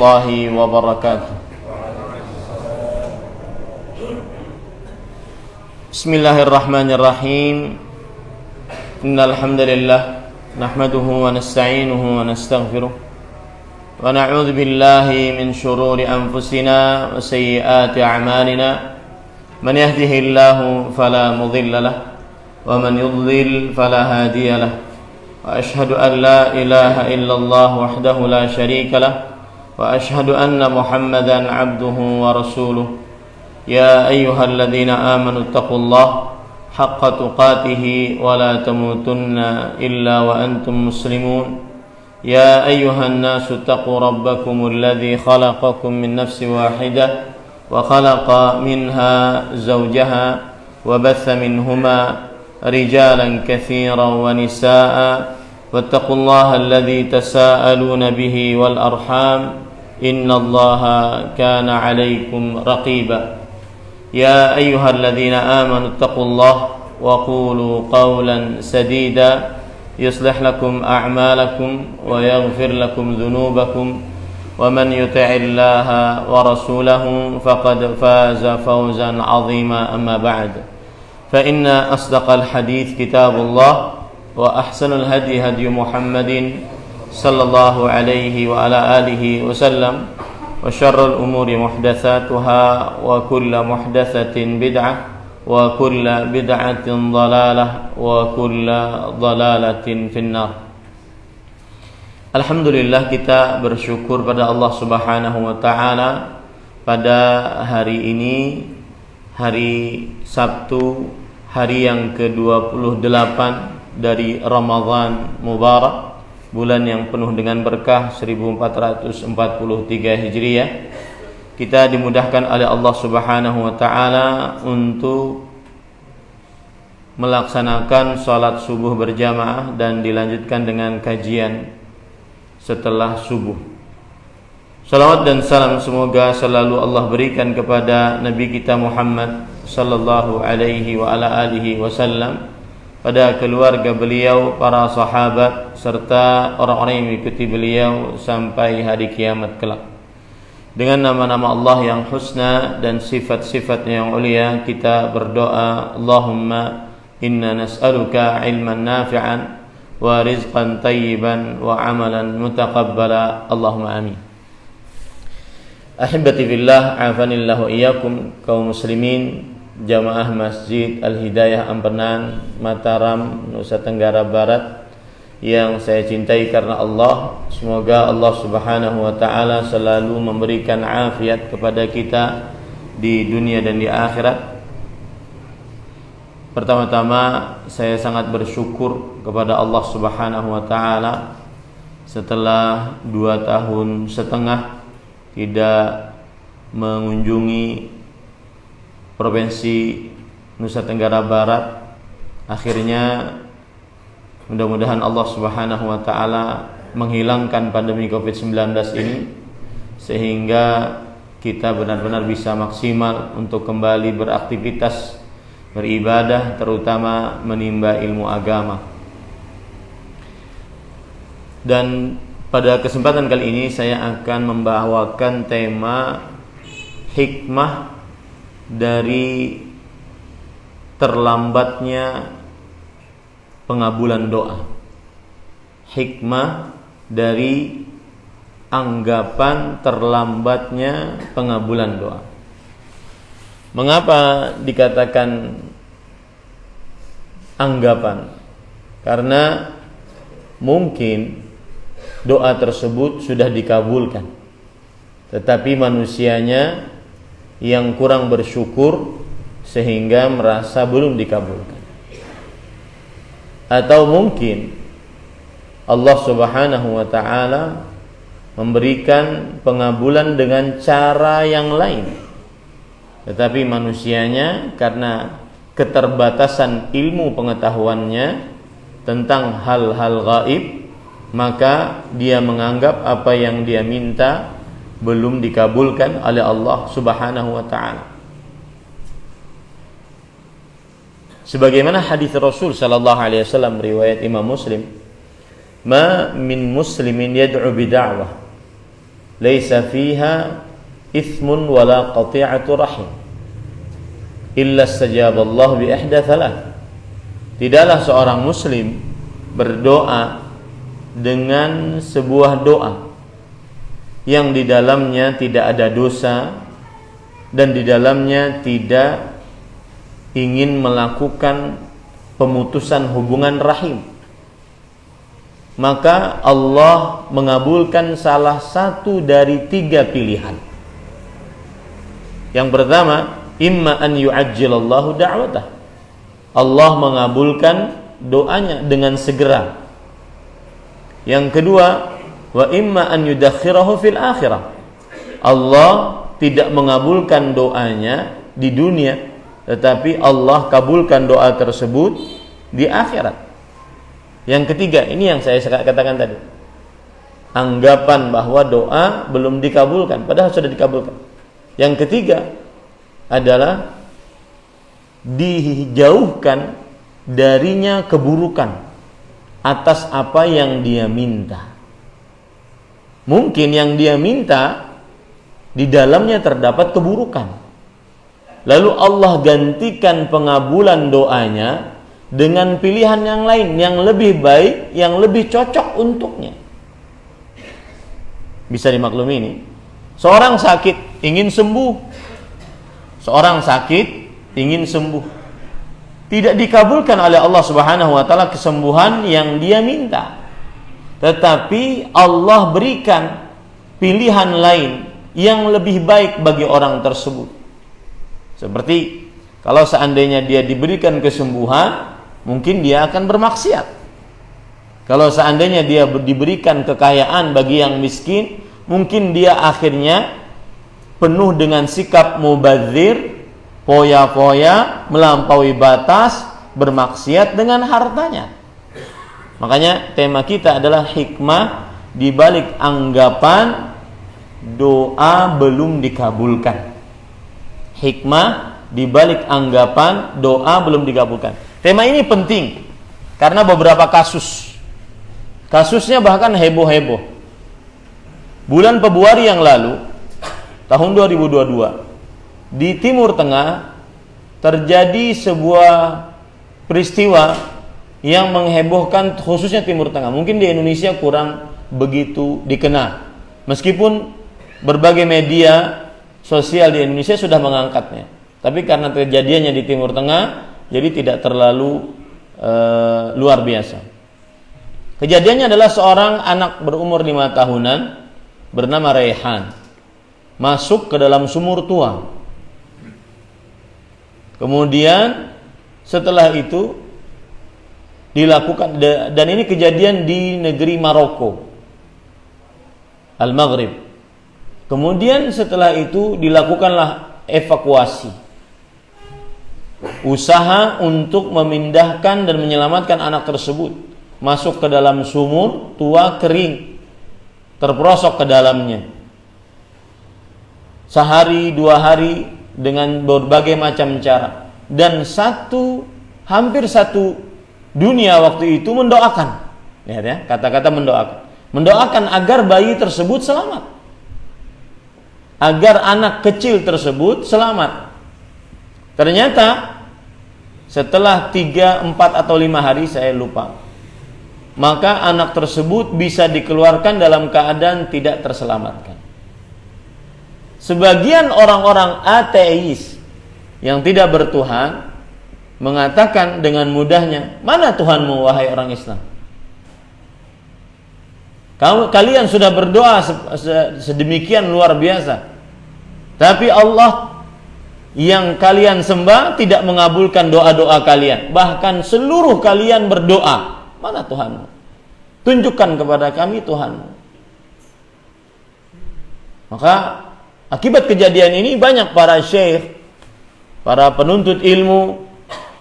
الله وبركاته. بسم الله الرحمن الرحيم. إن الحمد لله نحمده ونستعينه ونستغفره ونعوذ بالله من شرور أنفسنا وسيئات أعمالنا. من يهده الله فلا مضل له ومن يضلل فلا هادي له. وأشهد أن لا إله إلا الله وحده لا شريك له وأشهد أن محمدا عبده ورسوله. يا أيها الذين آمنوا اتقوا الله حق تقاته ولا تموتن إلا وأنتم مسلمون. يا أيها الناس اتقوا ربكم الذي خلقكم من نفس واحدة وخلق منها زوجها وبث منهما رجالا كثيرا ونساء واتقوا الله الذي تساءلون به والأرحام إن الله كان عليكم رقيبا. يا أيها الذين آمنوا اتقوا الله وقولوا قولا سديدا يصلح لكم أعمالكم ويغفر لكم ذنوبكم ومن يطع الله ورسوله فقد فاز فوزا عظيما. أما بعد فإن أصدق الحديث كتاب الله وأحسن الهدي هدي محمد صلى الله عليه وعلى آله وسلم وشر الأمور محدثاتها وكل محدثة بدعة وكل بدعة ضلالة وكل ضلالة في النار. Alhamdulillah, kita bersyukur pada Allah Subhanahu wa taala pada hari ini, hari Sabtu, hari yang ke-28 dari Ramadan Mubarak, bulan yang penuh dengan berkah 1443 Hijriah. Kita dimudahkan oleh Allah Subhanahu wa taala untuk melaksanakan salat subuh berjamaah dan dilanjutkan dengan kajian setelah subuh. Salawat dan salam semoga selalu Allah berikan kepada Nabi kita Muhammad sallallahu alaihi wa ala alihi wasallam, pada keluarga beliau, para sahabat serta orang-orang yang mengikuti beliau sampai hari kiamat kelak. Dengan nama-nama Allah yang husna dan sifat-sifatnya yang mulia, kita berdoa, Allahumma inna nas'aluka ilman nafi'an wa rizqan tayyiban wa amalan mutaqabbala. Allahumma amin. Ahibati billah, afanillahu iyyakum, kaum muslimin jamaah Masjid Al-Hidayah Ampenan, Mataram, Nusa Tenggara Barat yang saya cintai karena Allah. Semoga Allah Subhanahu wa taala selalu memberikan afiat kepada kita di dunia dan di akhirat. Pertama-tama saya sangat bersyukur kepada Allah Subhanahu wa taala setelah 2 tahun setengah tidak mengunjungi Provinsi Nusa Tenggara Barat. Akhirnya mudah-mudahan Allah Subhanahu wa taala menghilangkan pandemi Covid-19 ini sehingga kita benar-benar bisa maksimal untuk kembali beraktivitas, beribadah, terutama menimba ilmu agama. Dan pada kesempatan kali ini saya akan membawakan tema hikmah dari terlambatnya pengabulan doa. Hikmah dari anggapan terlambatnya pengabulan doa. Mengapa dikatakan anggapan? Karena mungkin doa tersebut sudah dikabulkan, tetapi manusianya yang kurang bersyukur sehingga merasa belum dikabulkan. Atau mungkin Allah Subhanahu wa taala memberikan pengabulan dengan cara yang lain, tetapi manusianya karena keterbatasan ilmu pengetahuannya tentang hal-hal gaib, maka dia menganggap apa yang dia minta belum dikabulkan oleh Allah Subhanahu wa taala. Sebagaimana hadis Rasul sallallahu alaihi wasallam riwayat Imam Muslim, "Ma min muslimin yad'u bid'awah laisa fiha ithmun wala qati'atu rahim illa istajaballahu bi ihda thalath. Tidaklah seorang muslim berdoa dengan sebuah doa yang di dalamnya tidak ada dosa dan di dalamnya tidak ingin melakukan pemutusan hubungan rahim, maka Allah mengabulkan salah satu dari 3 pilihan. Yang pertama, imma an yu'ajjilallahu da'watah, Allah mengabulkan doanya dengan segera. Yang kedua, wa imma an yudakhirahu fil akhirah, Allah tidak mengabulkan doanya di dunia, tetapi Allah kabulkan doa tersebut di akhirat. Yang ketiga, ini yang saya katakan tadi, anggapan bahwa doa belum dikabulkan padahal sudah dikabulkan. Yang ketiga adalah dijauhkan darinya keburukan atas apa yang dia minta. Mungkin yang dia minta di dalamnya terdapat keburukan, lalu Allah gantikan pengabulan doanya dengan pilihan yang lain, yang lebih baik, yang lebih cocok untuknya. Bisa dimaklumi ini. Seorang sakit ingin sembuh. Seorang sakit ingin sembuh. Tidak dikabulkan oleh Allah Subhanahu wa taala kesembuhan yang dia minta. Tetapi Allah berikan pilihan lain yang lebih baik bagi orang tersebut. Seperti kalau seandainya dia diberikan kesembuhan, mungkin dia akan bermaksiat. Kalau seandainya dia diberikan kekayaan bagi yang miskin, mungkin dia akhirnya penuh dengan sikap mubadzir, foya-foya, melampaui batas, bermaksiat dengan hartanya. Makanya tema kita adalah hikmah di balik anggapan doa belum dikabulkan. Hikmah di balik anggapan doa belum dikabulkan. Tema ini penting karena beberapa kasusnya bahkan heboh-heboh. Bulan Februari yang lalu, tahun 2022, di Timur Tengah terjadi sebuah peristiwa yang menghebohkan khususnya Timur Tengah. Mungkin di Indonesia kurang begitu dikenal, meskipun berbagai media sosial di Indonesia sudah mengangkatnya. Tapi karena kejadiannya di Timur Tengah, jadi tidak terlalu luar biasa. Kejadiannya adalah seorang anak berumur 5 tahunan bernama Raihan masuk ke dalam sumur tua. Kemudian setelah itu dilakukan, dan ini kejadian di negeri Maroko, Al-Maghrib. Kemudian setelah itu dilakukanlah evakuasi, usaha untuk memindahkan dan menyelamatkan anak tersebut. Masuk ke dalam sumur tua kering, terperosok ke dalamnya. Sehari 2 hari dengan berbagai macam cara, dan hampir satu dunia waktu itu mendoakan. Lihat ya, kata-kata mendoakan agar bayi tersebut selamat, agar anak kecil tersebut selamat. Ternyata setelah 3, 4 atau 5 hari, saya lupa, maka anak tersebut bisa dikeluarkan dalam keadaan tidak terselamatkan. Sebagian orang-orang ateis yang tidak bertuhan mengatakan dengan mudahnya, mana Tuhanmu wahai orang Islam? Kalian sudah berdoa sedemikian luar biasa, tapi Allah yang kalian sembah tidak mengabulkan doa-doa kalian. Bahkan seluruh kalian berdoa, mana Tuhanmu? Tunjukkan kepada kami Tuhanmu. Maka akibat kejadian ini banyak para syekh, para penuntut ilmu,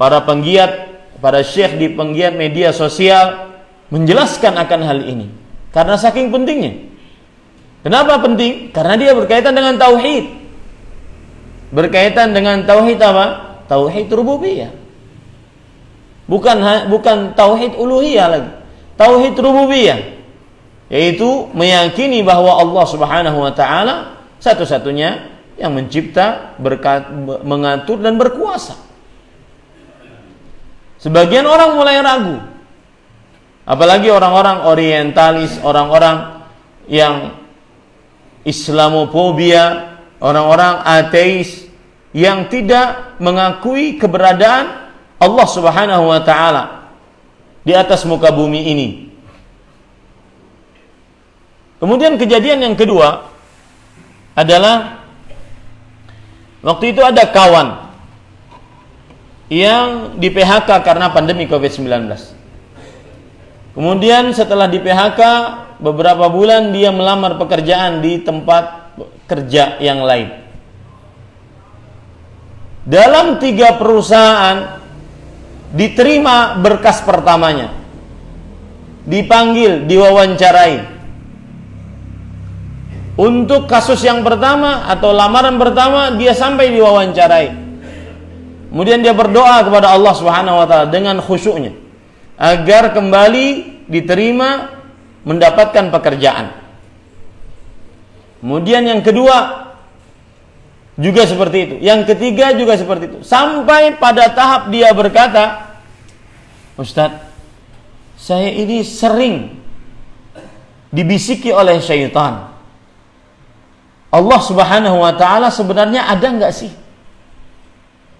para penggiat, para syekh di penggiat media sosial menjelaskan akan hal ini. Karena saking pentingnya. Kenapa penting? Karena dia berkaitan dengan tauhid. Berkaitan dengan tauhid apa? Tauhid rububiyah. Bukan tauhid uluhiyah lagi. Tauhid rububiyah. yaitu meyakini bahwa Allah Subhanahu wa taala satu-satunya yang mencipta, mengatur dan berkuasa. Sebagian orang mulai ragu, apalagi orang-orang orientalis, orang-orang yang Islamofobia, orang-orang ateis yang tidak mengakui keberadaan Allah Subhanahu wa taala di atas muka bumi ini. Kemudian kejadian yang kedua adalah waktu itu ada kawan yang di PHK karena pandemi COVID-19. Kemudian setelah di PHK beberapa bulan dia melamar pekerjaan di tempat kerja yang lain. Dalam 3 perusahaan diterima berkas pertamanya, dipanggil, diwawancarai. Untuk kasus yang pertama atau lamaran pertama dia sampai diwawancarai. Kemudian dia berdoa kepada Allah Subhanahu wa taala dengan khusyuknya agar kembali diterima mendapatkan pekerjaan. Kemudian yang kedua juga seperti itu, yang ketiga juga seperti itu, sampai pada tahap dia berkata, "Ustadz, saya ini sering dibisiki oleh syaitan. Allah Subhanahu wa taala sebenarnya ada enggak sih?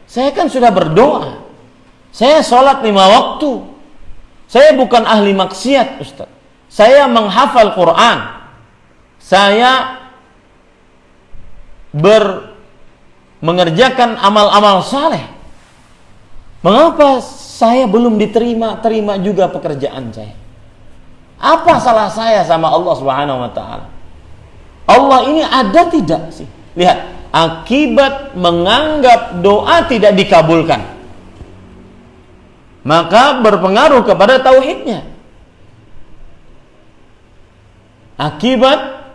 Saya kan sudah berdoa. Saya sholat 5 waktu. Saya bukan ahli maksiat, Ustaz. Saya menghafal Quran. Saya mengerjakan amal-amal saleh. Mengapa saya belum terima juga pekerjaan saya? Apa salah saya sama Allah Subhanahu wa taala? Allah ini ada tidak sih?" Lihat, akibat menganggap doa tidak dikabulkan, maka berpengaruh kepada tauhidnya. Akibat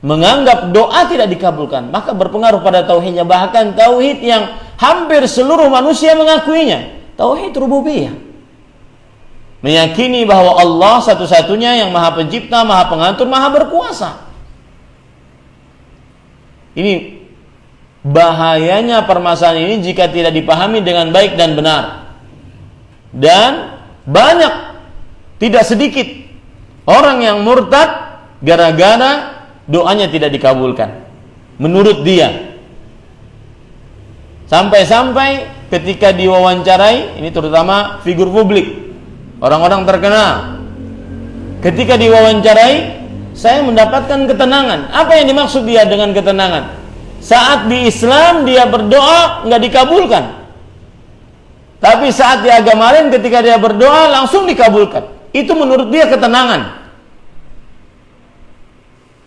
menganggap doa tidak dikabulkan, maka berpengaruh pada tauhidnya. Bahkan tauhid yang hampir seluruh manusia mengakuinya, tauhid rububiyah, meyakini bahwa Allah satu-satunya yang maha pencipta, maha pengatur, maha berkuasa. Ini bahayanya permasalahan ini jika tidak dipahami dengan baik dan benar. Dan banyak, tidak sedikit orang yang murtad gara-gara doanya tidak dikabulkan menurut dia. Sampai-sampai ketika diwawancarai, ini terutama figur publik, orang-orang terkenal, ketika diwawancarai, saya mendapatkan ketenangan. Apa yang dimaksud dia dengan ketenangan? Saat di Islam dia berdoa nggak dikabulkan, tapi saat di agama lain ketika dia berdoa langsung dikabulkan. Itu menurut dia ketenangan.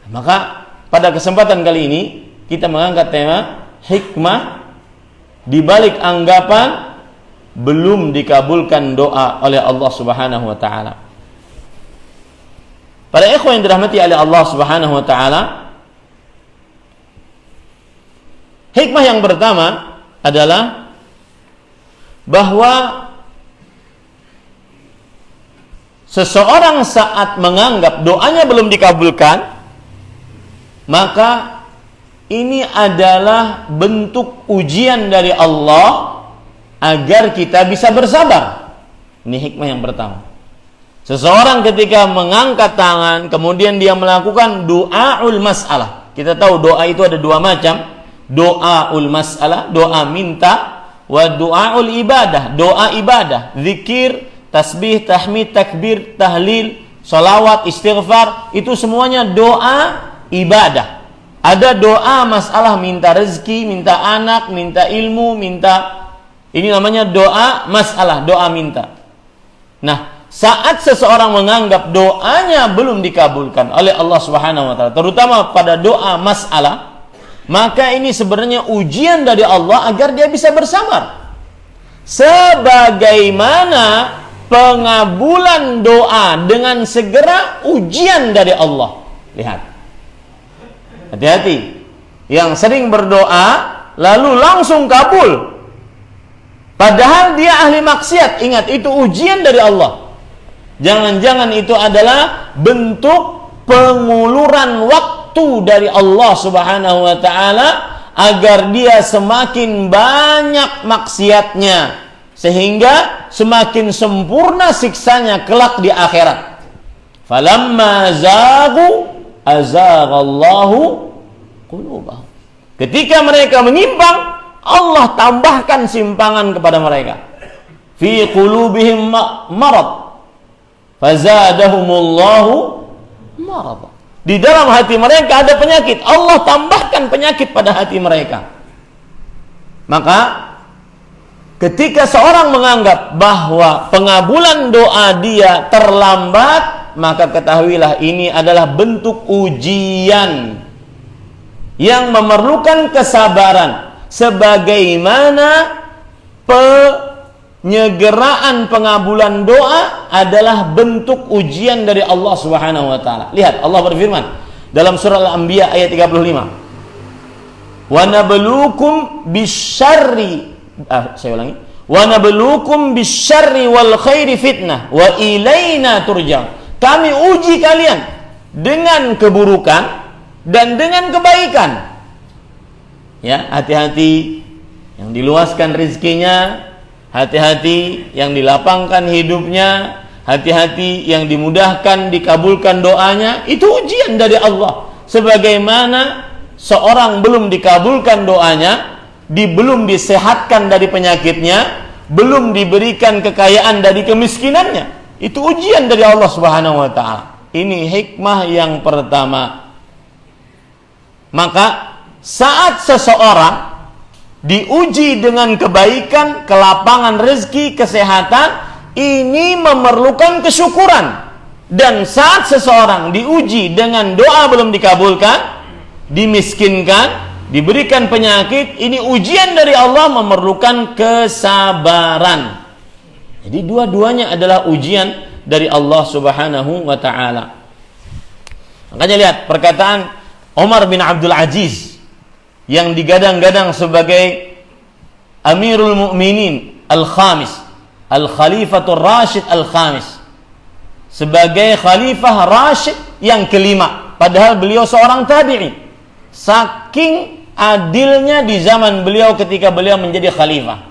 Maka pada kesempatan kali ini kita mengangkat tema hikmah di balik anggapan belum dikabulkan doa oleh Allah Subhanahu wa taala. Para ikhwan yang dirahmati oleh Allah Subhanahu wa taala, hikmah yang pertama adalah bahwa seseorang saat menganggap doanya belum dikabulkan, maka ini adalah bentuk ujian dari Allah agar kita bisa bersabar. Ini hikmah yang pertama. Seseorang ketika mengangkat tangan, kemudian dia melakukan doaul mas'alah. Kita tahu doa itu ada 2 macam. Doaul mas'alah, doa minta, wa doaul ibadah, doa ibadah, zikir, tasbih, tahmid, takbir, tahlil, salawat, istighfar, itu semuanya doa ibadah. Ada doa masalah minta rezeki, minta anak, minta ilmu, ini namanya doa masalah, doa minta. Nah, saat seseorang menganggap doanya belum dikabulkan oleh Allah Subhanahu wa taala, terutama pada doa masalah, maka ini sebenarnya ujian dari Allah agar dia bisa bersabar. Sebagaimana pengabulan doa dengan segera ujian dari Allah. Lihat. Hati-hati. Yang sering berdoa lalu langsung kabul. Padahal dia ahli maksiat. Ingat, itu ujian dari Allah. Jangan-jangan itu adalah bentuk penguluran waktu dari Allah Subhanahu wa taala agar dia semakin banyak maksiatnya sehingga semakin sempurna siksanya kelak di akhirat. Falamma zaghu azaghallahu qulubahum. Ketika mereka menyimpang, Allah tambahkan simpangan kepada mereka. Fi qulubihim marad fazadahumullahu marad. Di dalam hati mereka ada penyakit, Allah tambahkan penyakit pada hati mereka. Maka ketika seorang menganggap bahwa pengabulan doa dia terlambat, maka ketahuilah ini adalah bentuk ujian yang memerlukan kesabaran, sebagaimana penyegeraan pengabulan doa adalah bentuk ujian dari Allah Subhanahu wa taala. Lihat, Allah berfirman dalam surah Al-Anbiya ayat 35. Wa nabluukum bisyarri saya ulangi. Wa nabluukum bisyarri wal khairi fitnah wa ilaina turja'un. Kami uji kalian dengan keburukan dan dengan kebaikan. Ya, hati-hati yang diluaskan rezekinya, hati-hati yang dilapangkan hidupnya, hati-hati yang dimudahkan dikabulkan doanya. Itu ujian dari Allah. Sebagaimana seorang belum dikabulkan doanya, belum disehatkan dari penyakitnya, belum diberikan kekayaan dari kemiskinannya. Itu ujian dari Allah Subhanahu wa taala. Ini hikmah yang pertama. Maka saat seseorang diuji dengan kebaikan, kelapangan rezeki, kesehatan, ini memerlukan kesyukuran. Dan saat seseorang diuji dengan doa belum dikabulkan, dimiskinkan, diberikan penyakit, ini ujian dari Allah, memerlukan kesabaran. Jadi dua-duanya adalah ujian dari Allah Subhanahu wa taala. Makanya lihat perkataan Umar bin Abdul Aziz yang digadang-gadang sebagai Amirul Mukminin Al-Khamis, Al-Khalifatul Rashid Al-Khamis, sebagai Khalifah Rashid yang kelima, padahal beliau seorang tabi'i. Saking adilnya di zaman beliau ketika beliau menjadi khalifah,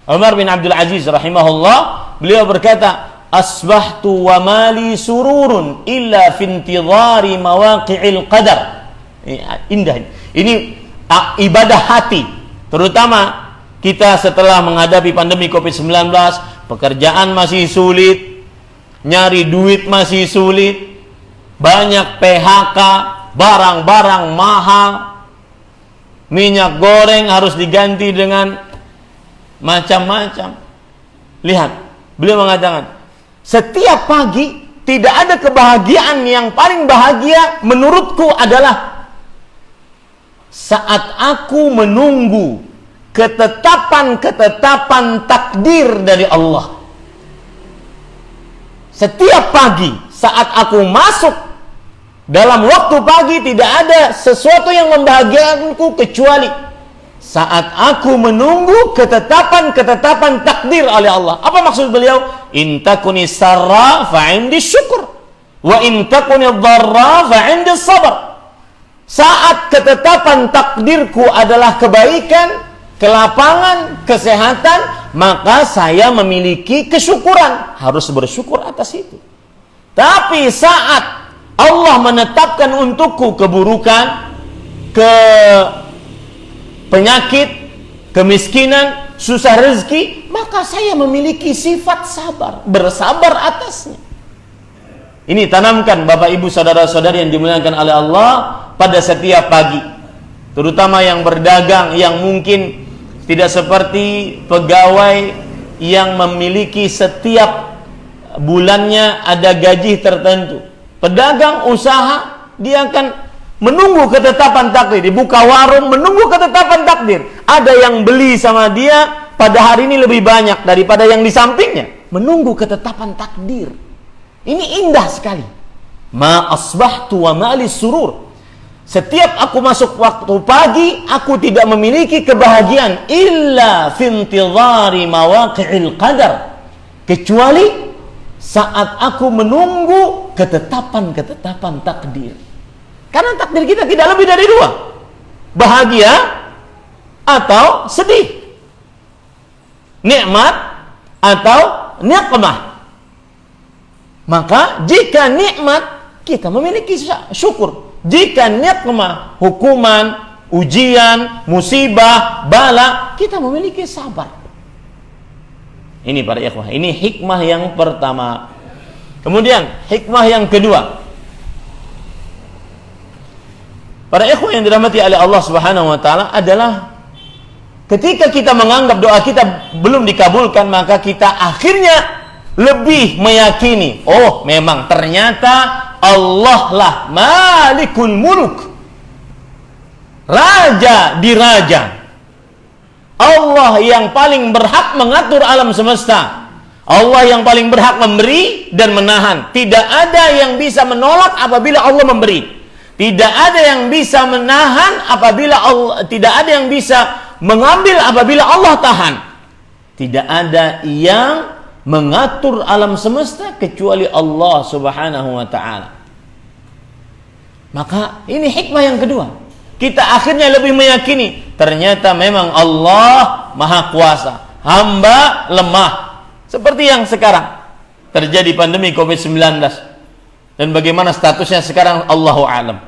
Umar bin Abdul Aziz rahimahullah, beliau berkata, asbahtu wa mali sururun illa fi intidhari mawaqi'il qadar. Indah. Ini ibadah hati, terutama kita setelah menghadapi pandemi Covid-19, pekerjaan masih sulit, nyari duit masih sulit, banyak PHK, barang-barang mahal, minyak goreng harus diganti dengan macam-macam. Lihat, beliau mengatakan, setiap pagi tidak ada kebahagiaan yang paling bahagia menurutku adalah saat aku menunggu ketetapan-ketetapan takdir dari Allah. Setiap pagi saat aku masuk dalam waktu pagi, tidak ada sesuatu yang membahagiakanku kecuali saat aku menunggu ketetapan-ketetapan takdir oleh Allah. Apa maksud beliau? In takuni sarra fa'indi syukur, wa in takuni dharra fa'indi sabar. Saat ketetapan takdirku adalah kebaikan, kelapangan, kesehatan, maka saya memiliki kesyukuran, harus bersyukur atas itu. Tapi saat Allah menetapkan untukku keburukan, penyakit, kemiskinan, susah rezeki, maka saya memiliki sifat sabar, bersabar atasnya. Ini tanamkan Bapak Ibu saudara-saudari yang dimuliakan oleh Allah pada setiap pagi, terutama yang berdagang, yang mungkin tidak seperti pegawai yang memiliki setiap bulannya ada gaji tertentu. Pedagang usaha, dia akan menunggu ketetapan takdir, dibuka warung menunggu ketetapan takdir. Ada yang beli sama dia pada hari ini lebih banyak daripada yang di sampingnya, menunggu ketetapan takdir. Ini indah sekali. Ma asbahtu wa ma'li surur. Setiap aku masuk waktu pagi, aku tidak memiliki kebahagiaan illa fi intidhari mawaqi'il qadar, kecuali saat aku menunggu ketetapan-ketetapan takdir. Karena takdir kita tidak lebih dari dua, bahagia atau sedih, nikmat atau nikmah. Maka jika nikmat, kita memiliki syukur. Jika nikmah, hukuman, ujian, musibah, bala, kita memiliki sabar. Ini para ikhwah, ini hikmah yang pertama. Kemudian hikmah yang kedua, para ikhwah yang dirahmati oleh Allah Subhanahu wa taala, adalah ketika kita menganggap doa kita belum dikabulkan, maka kita akhirnya lebih meyakini, oh memang ternyata Allah lah Malikul Muluk, Raja di Raja. Allah yang paling berhak mengatur alam semesta. Allah yang paling berhak memberi dan menahan. Tidak ada yang bisa menolak apabila Allah memberi. Tidak ada yang bisa menahan apabila Allah, tidak ada yang bisa mengambil apabila Allah tahan. Tidak ada yang mengatur alam semesta kecuali Allah Subhanahu wa taala. Maka ini hikmah yang kedua. Kita akhirnya lebih meyakini ternyata memang Allah Maha Kuasa, hamba lemah. Seperti yang sekarang terjadi pandemi COVID-19, dan bagaimana statusnya sekarang Allahu a'lam.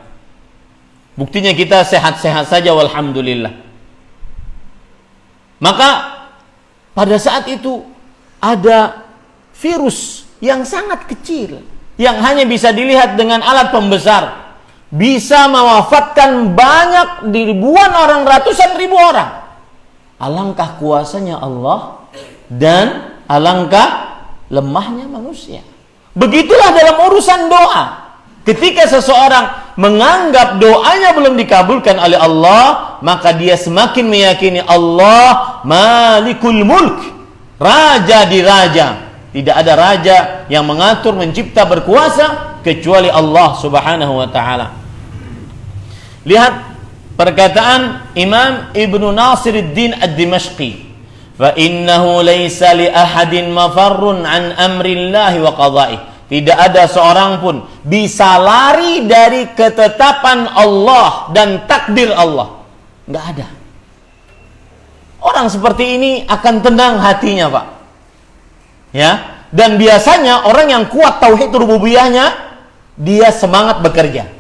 Buktinya kita sehat-sehat saja walhamdulillah. Maka pada saat itu ada virus yang sangat kecil yang hanya bisa dilihat dengan alat pembesar, bisa mewafatkan banyak ribuan orang, ratusan ribu orang. Alangkah kuasanya Allah dan alangkah lemahnya manusia. Begitulah dalam urusan doa. Ketika seseorang menganggap doanya belum dikabulkan oleh Allah, maka dia semakin meyakini Allah Malikul Mulk, Raja di Raja. Tidak ada raja yang mengatur, mencipta, berkuasa kecuali Allah Subhanahu wa taala. Lihat perkataan Imam Ibnu Nasiruddin Ad-Dimashqi, "Fa innahu laysa li ahadin mafarrun an amrillahi wa qada'i." Tidak ada seorang pun bisa lari dari ketetapan Allah dan takdir Allah. Enggak ada. Orang seperti ini akan tenang hatinya, Pak. Ya, dan biasanya orang yang kuat tauhid rububiyahnya, dia semangat bekerja.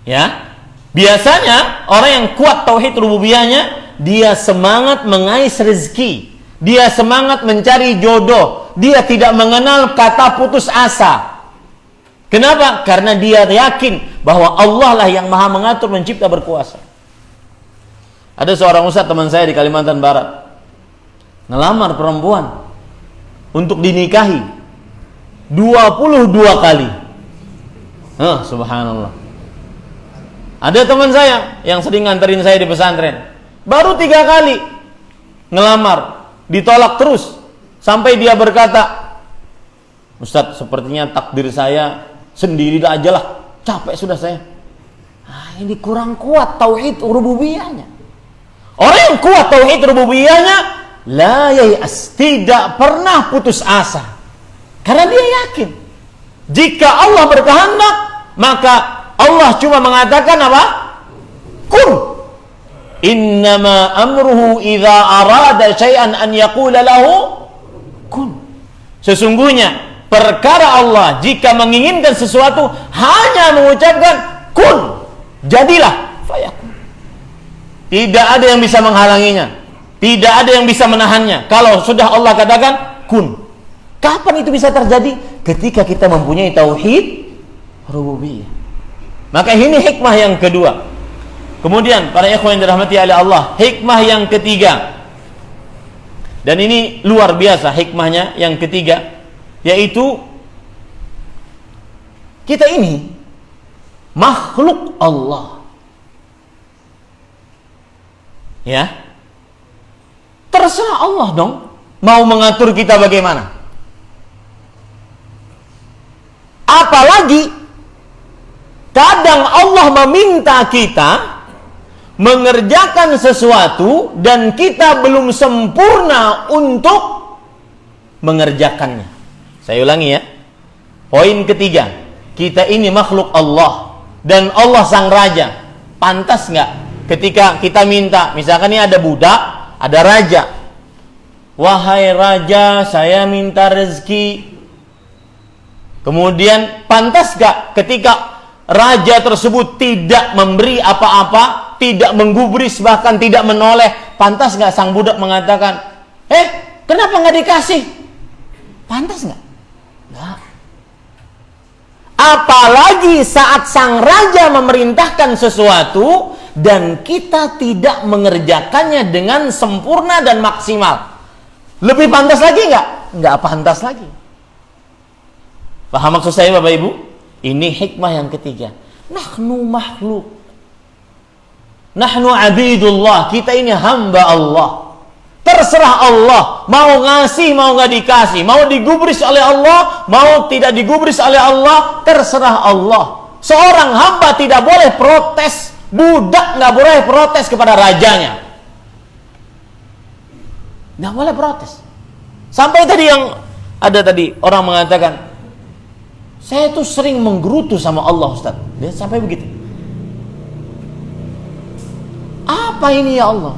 Ya, biasanya orang yang kuat tauhid rububiyahnya, dia semangat mengais rezeki, dia semangat mencari jodoh, dia tidak mengenal kata putus asa. Kenapa? Karena dia yakin bahwa Allah lah yang maha mengatur, mencipta, berkuasa. Ada seorang ustaz teman saya di Kalimantan Barat, ngelamar perempuan untuk dinikahi 22 kali. Subhanallah. Ada teman saya yang sering nganterin saya di pesantren, baru 3 kali ngelamar, ditolak terus, sampai dia berkata, "Ustaz, sepertinya takdir saya sendiri aja lah, capek sudah saya." Ini kurang kuat tauhid rububiyahnya. Orang yang kuat tauhid rububiyahnya, la yai'as, tidak pernah putus asa. Karena dia yakin jika Allah berkehendak, maka Allah cuma mengatakan apa? Kun. Innama amruhu idza arada syai'an an yaqula lahu kun. Sesungguhnya perkara Allah jika menginginkan sesuatu hanya mengucapkan kun, jadilah, fayakun. Tidak ada yang bisa menghalanginya. Tidak ada yang bisa menahannya. Kalau sudah Allah katakan kun. Kapan itu bisa terjadi? Ketika kita mempunyai tauhid rububiyah. Maka ini hikmah yang kedua. Kemudian para ikhwan yang dirahmati oleh Allah, hikmah yang ketiga. Dan ini luar biasa hikmahnya yang ketiga, yaitu kita ini makhluk Allah. Ya. Terserah Allah dong mau mengatur kita bagaimana. Apalagi kadang Allah meminta kita mengerjakan sesuatu dan kita belum sempurna untuk mengerjakannya. Saya ulangi ya. Poin ketiga, kita ini makhluk Allah dan Allah sang raja. Pantas nggak ketika kita minta, misalkan ini ada budak, ada raja. Wahai raja, saya minta rezeki. Kemudian pantas nggak ketika raja tersebut tidak memberi apa-apa, tidak menggubris, bahkan tidak menoleh, pantas nggak sang budak mengatakan, kenapa nggak dikasih? Pantas nggak? Nggak. Apalagi saat sang raja memerintahkan sesuatu dan kita tidak mengerjakannya dengan sempurna dan maksimal. Lebih pantas lagi nggak? Nggak pantas lagi. Paham maksud saya Bapak Ibu? Ini hikmah yang ketiga. Nahnu makhluk. Nahnu abidullah. Kita ini hamba Allah. Terserah Allah. Mau ngasih, mau nggak dikasih. Mau digubris oleh Allah, mau tidak digubris oleh Allah. Terserah Allah. Seorang hamba tidak boleh protes. Budak nggak boleh protes kepada rajanya. Nggak boleh protes. Sampai tadi yang ada tadi orang mengatakan, saya tuh sering menggerutu sama Allah Ustaz. Dia sampai begitu. Apa ini ya Allah?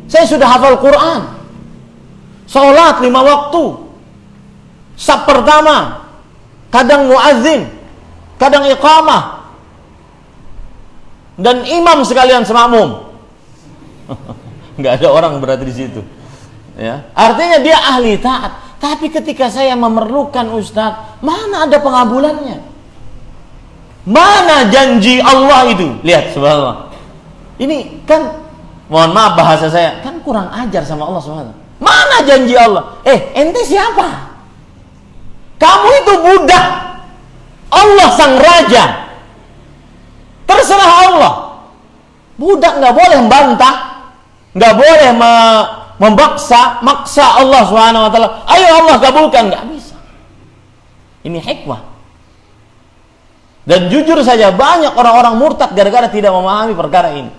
Saya sudah hafal Quran, sholat 5 waktu, saf pertama, kadang muazzin, kadang iqamah, dan imam sekalian semakmum. Nggak ada orang berarti di situ. Ya, artinya dia ahli taat. Tapi ketika saya memerlukan Ustaz, mana ada pengabulannya? Mana janji Allah itu? Lihat, subhanallah. Ini kan, mohon maaf bahasa saya, kan kurang ajar sama Allah subhanahu. Mana janji Allah? Ente siapa? Kamu itu budak. Allah sang raja. Terserah Allah. Budak nggak boleh membantah, nggak boleh maksa Allah Subhanahu wa taala. Ayo Allah kabulkan, nggak bisa. Ini hikmah. Dan jujur saja banyak orang-orang murtad gara-gara tidak memahami perkara ini.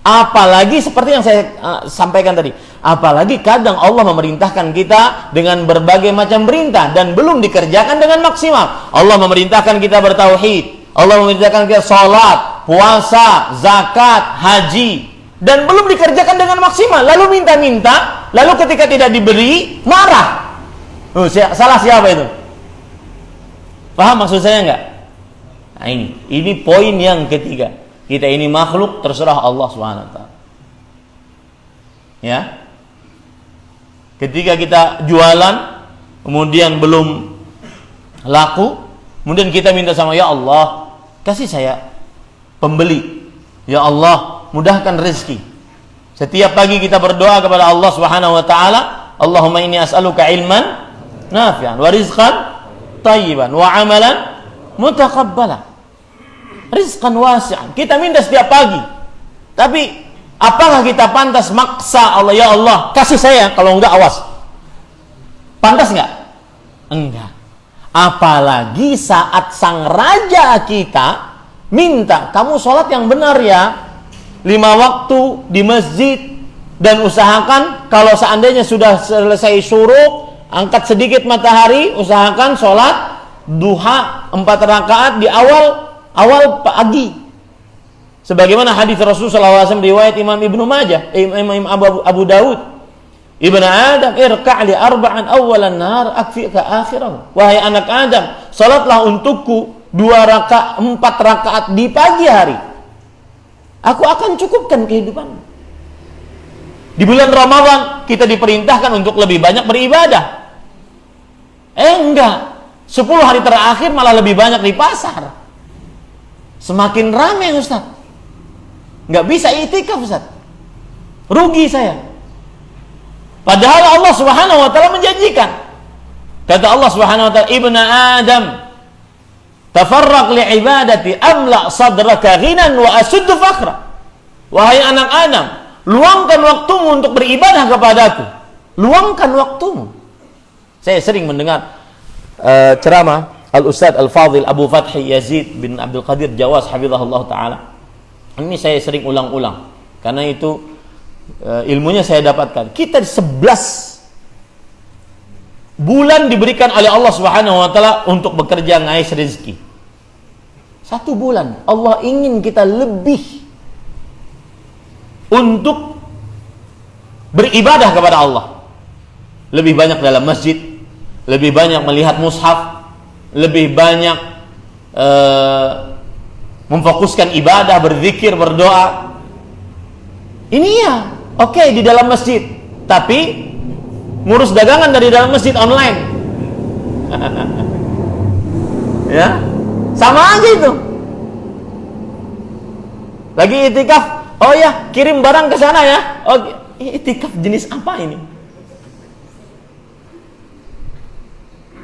Apalagi seperti yang saya sampaikan tadi. Apalagi kadang Allah memerintahkan kita dengan berbagai macam perintah dan belum dikerjakan dengan maksimal. Allah memerintahkan kita bertauhid. Allah memerintahkan kita sholat, puasa, zakat, haji, dan belum dikerjakan dengan maksimal. Lalu minta-minta, lalu ketika tidak diberi, marah. Salah siapa itu? Paham maksud saya enggak? Nah ini poin yang ketiga. Kita ini makhluk, terserah Allah SWT. Ya. Ketika kita jualan, kemudian belum laku, kemudian kita minta sama ya Allah, kasih saya pembeli. Ya Allah, mudahkan rezeki. Setiap pagi kita berdoa kepada Allah Subhanahu wa taala, Allahumma inni as'aluka ilman nafi'an wa rizqan thayyiban wa amalan mutaqabbalan. Rizqan wasi'an. Kita minta setiap pagi. Tapi apakah kita pantas maksa Allah, ya Allah, kasih saya, kalau enggak awas. Pantas enggak? Enggak. Apalagi saat sang raja kita minta, kamu sholat yang benar ya, 5 waktu di masjid, dan usahakan kalau seandainya sudah selesai syuruk, angkat sedikit matahari, usahakan sholat duha 4 rakaat di awal pagi. Sebagaimana hadis Rasulullah SAW riwayat Imam Ibnu Majah, Imam Abu Dawud. Ibnu Adam, irka' li arba'an awalan nahar akfika akhirahu. Wahai anak Adam, salatlah untukku 4 rakaat di pagi hari. Aku akan cukupkan kehidupanmu. Di bulan Ramadan kita diperintahkan untuk lebih banyak beribadah. Enggak. 10 hari terakhir malah lebih banyak di pasar. Semakin ramai Ustaz. Nggak bisa itikaf Ustaz. Rugi saya. Padahal Allah Subhanahu wa taala menjanjikan. Kata Allah Subhanahu wa taala, "Ibnu Adam, tafarraq li ibadati amla sadraka ghinan wa asuddu fakhra." Wahai anak Adam, luangkan waktumu untuk beribadah kepadaku. Luangkan waktumu. Saya sering mendengar ceramah Al-Ustadz Al-Fadhil Abu Fathi Yazid bin Abdul Qadir Jawas hafizahullah ta'ala. Ini saya sering ulang-ulang karena itu ilmunya saya dapatkan. Kita 11 bulan diberikan oleh Allah Subhanahu wa taala untuk bekerja ngais rezeki. 1 bulan Allah ingin kita lebih untuk beribadah kepada Allah. Lebih banyak dalam masjid, lebih banyak melihat mushaf, lebih banyak memfokuskan ibadah, berzikir, berdoa. Ini ya, oke, di dalam masjid, tapi ngurus dagangan dari dalam masjid online. Ya, sama aja itu. Lagi itikaf, oh ya, kirim barang ke sana ya. Oh, itikaf jenis apa ini?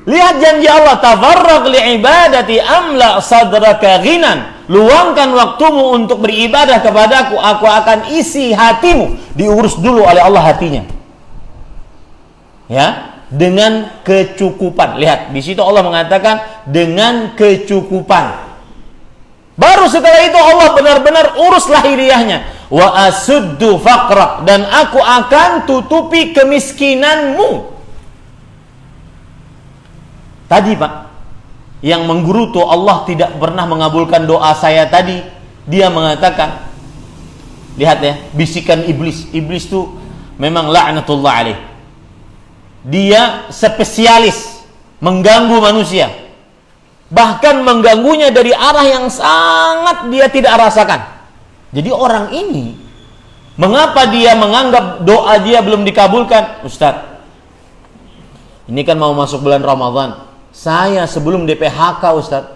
Lihat janji Allah, tafarraq li'ibadati amla sadraka ghinan. Luangkan waktumu untuk beribadah kepadaku, aku akan isi hatimu. Diurus dulu oleh Allah hatinya. Ya, dengan kecukupan. Lihat, di situ Allah mengatakan dengan kecukupan. Baru setelah itu Allah benar-benar urus lahiriahnya. Wa asuddu faqrak, dan aku akan tutupi kemiskinanmu. Tadi Pak, yang menggerutu Allah tidak pernah mengabulkan doa saya tadi. Dia mengatakan, lihat ya, bisikan iblis. Iblis itu memang laknatullah alaih. Dia spesialis mengganggu manusia. Bahkan mengganggunya dari arah yang sangat dia tidak rasakan. Jadi orang ini, mengapa dia menganggap doa dia belum dikabulkan? Ustaz, ini kan mau masuk bulan Ramadan. Saya sebelum DPHK Ustaz,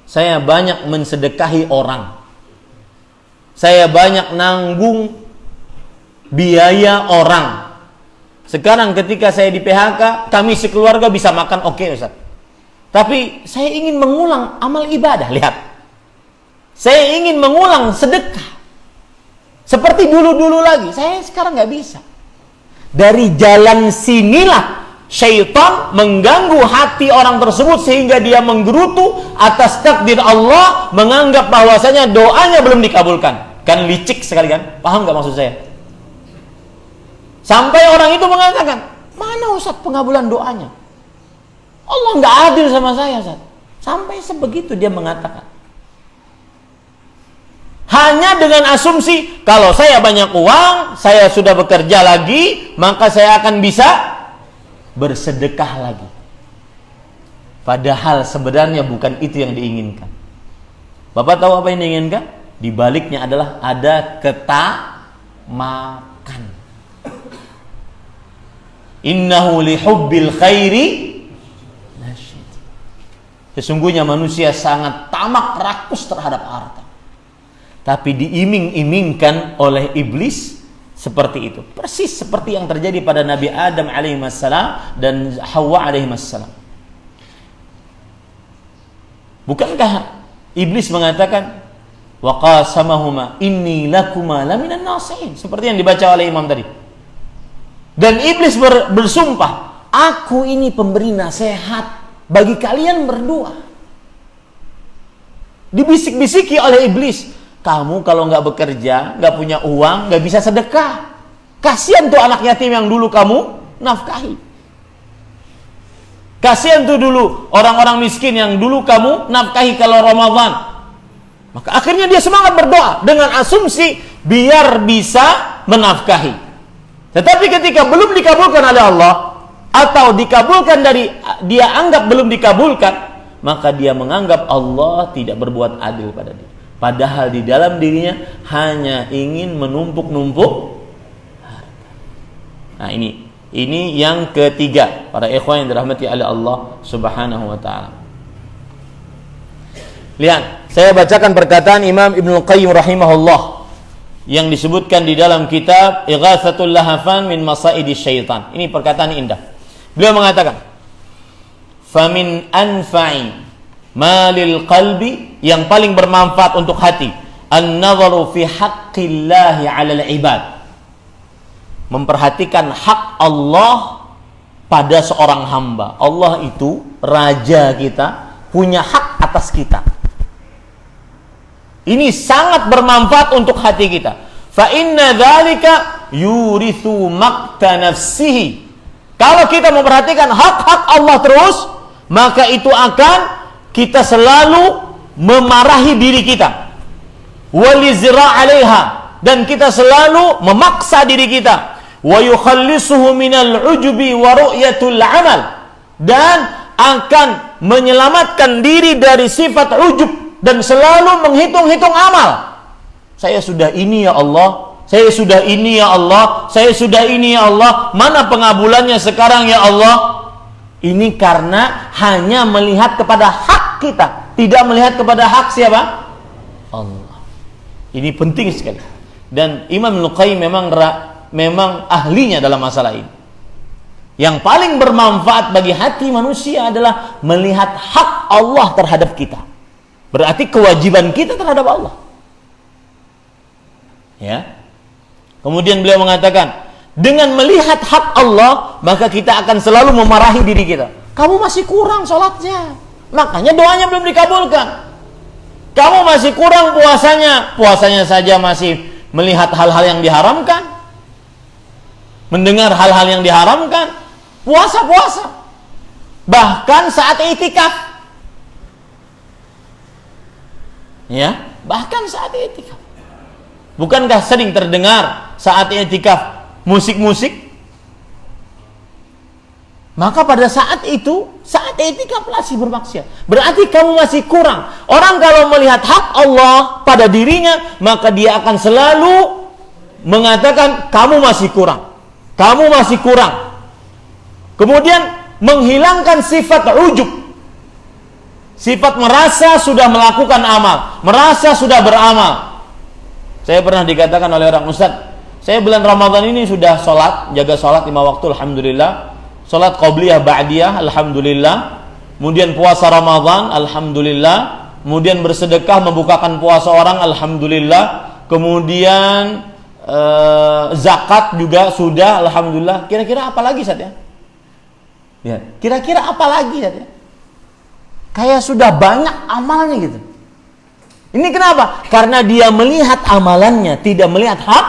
saya banyak mensedekahi orang. Saya banyak nanggung biaya orang. Sekarang ketika saya di PHK, kami sekeluarga bisa makan oke Ustaz. Tapi saya ingin mengulang amal ibadah. Lihat, saya ingin mengulang sedekah seperti dulu-dulu lagi. Saya sekarang gak bisa. Dari jalan sinilah syaitan mengganggu hati orang tersebut sehingga dia menggerutu atas takdir Allah, menganggap bahwasanya doanya belum dikabulkan. Kan licik sekali kan? Paham gak maksud saya? Sampai orang itu mengatakan, mana Ustaz pengabulan doanya? Allah gak adil sama saya Ustaz. Sampai sebegitu dia mengatakan. Hanya dengan asumsi, kalau saya banyak uang, saya sudah bekerja lagi, maka saya akan bisa bersedekah lagi. Padahal sebenarnya bukan itu yang diinginkan. Bapak tahu apa yang diinginkan? Di baliknya adalah ada ketamakan. Innahu lihubbil khairi nasyid. Sesungguhnya manusia sangat tamak rakus terhadap harta. Tapi diiming-imingkan oleh iblis seperti itu. Persis seperti yang terjadi pada Nabi Adam alaihissalam dan Hawa alaihissalam. Bukankah iblis mengatakan, wa qasamahuma inni lakuma laminan nasihin, seperti yang dibaca oleh imam tadi. Dan iblis bersumpah, aku ini pemberi nasihat bagi kalian berdua. Dibisik-bisiki oleh iblis, kamu kalau nggak bekerja, nggak punya uang, nggak bisa sedekah. Kasihan tuh anak yatim yang dulu kamu nafkahi. Kasihan tuh dulu orang-orang miskin yang dulu kamu nafkahi kalau Ramadan. Maka akhirnya dia semangat berdoa dengan asumsi biar bisa menafkahi. Tetapi ketika belum dikabulkan oleh Allah, atau dikabulkan dari dia anggap belum dikabulkan, maka dia menganggap Allah tidak berbuat adil pada dia. Padahal di dalam dirinya hanya ingin menumpuk-numpuk harta. Nah ini yang ketiga, para ikhwan yang dirahmati oleh Allah Subhanahu wa taala. Lihat, saya bacakan perkataan Imam Ibnu Qayyim rahimahullah yang disebutkan di dalam kitab Ighatsatul Lahafan min Masaidis Syaitan. Ini perkataan indah. Beliau mengatakan, "Famin anfa'i malil qalbi," yang paling bermanfaat untuk hati, an-nadharu fi haqqillahi 'alal ibad. Memperhatikan hak Allah pada seorang hamba. Allah itu raja kita, punya hak atas kita. Ini sangat bermanfaat untuk hati kita. Fa inna dzalika yurithu maqta nafsihi. Kalau kita memperhatikan hak-hak Allah terus, maka itu akan kita selalu memarahi diri kita. Walizra 'alaiha, dan kita selalu memaksa diri kita. Wa yukhallisuhu minal 'ujubi wa ru'yatul 'amal, dan akan menyelamatkan diri dari sifat ujub dan selalu menghitung-hitung amal. Saya sudah ini ya Allah, saya sudah ini ya Allah, saya sudah ini ya Allah, mana pengabulannya sekarang ya Allah? Ini karena hanya melihat kepada hak kita, tidak melihat kepada hak siapa? Allah. Ini penting sekali. Dan Imam Al-Qayyim memang ahlinya dalam masalah ini. Yang paling bermanfaat bagi hati manusia adalah melihat hak Allah terhadap kita. Berarti kewajiban kita terhadap Allah. Ya. Kemudian beliau mengatakan, dengan melihat hak Allah, maka kita akan selalu memarahi diri kita. Kamu masih kurang sholatnya, makanya doanya belum dikabulkan. Kamu masih kurang puasanya saja masih melihat hal-hal yang diharamkan, mendengar hal-hal yang diharamkan. Puasa. Bahkan saat i'tikaf. Ya, bahkan saat i'tikaf. Bukankah sering terdengar saat i'tikaf musik-musik? Maka pada saat itu, saat i'tikaf masih bermaksiat. Berarti kamu masih kurang. Orang kalau melihat hak Allah pada dirinya, maka dia akan selalu mengatakan kamu masih kurang. Kamu masih kurang. Kemudian menghilangkan sifat ujub, sifat merasa sudah melakukan amal, merasa sudah beramal. Saya pernah dikatakan oleh orang, Ustaz, saya bulan Ramadan ini sudah sholat, jaga sholat 5 waktu, alhamdulillah, sholat qobliyah ba'diyah, alhamdulillah, kemudian puasa Ramadan, alhamdulillah, kemudian bersedekah membukakan puasa orang, alhamdulillah, kemudian zakat juga sudah, alhamdulillah. Kira-kira apa lagi Ustaz ya? Ya, kira-kira apa lagi ya? Kayak sudah banyak amalnya gitu. Ini kenapa? Karena dia melihat amalannya, tidak melihat hak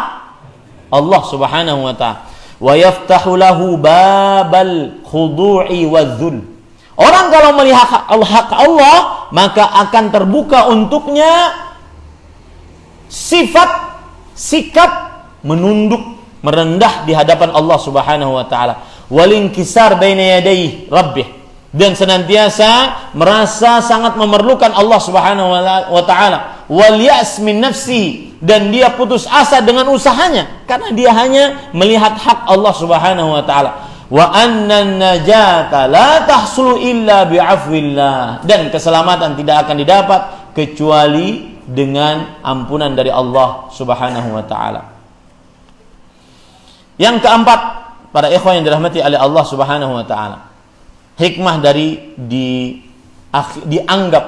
Allah Subhanahu wa ta'ala. Wa yaftahu lahu babal khudu'i wadzul. Orang kalau melihat hak Allah, maka akan terbuka untuknya sifat, sikap menunduk, merendah di hadapan Allah Subhanahu wa ta'ala. Walinkisar baina yadayhi rabbih, dan senantiasa merasa sangat memerlukan Allah Subhanahu wa ta'ala. Wal ya's min nafsihi, dan dia putus asa dengan usahanya karena dia hanya melihat hak Allah Subhanahu wa ta'ala. Wa anna najata la tahsulu illa bi'afwillah, dan keselamatan tidak akan didapat kecuali dengan ampunan dari Allah Subhanahu wa ta'ala. Yang keempat, para ikhwan yang dirahmati oleh Allah Subhanahu wa ta'ala, hikmah dari dianggap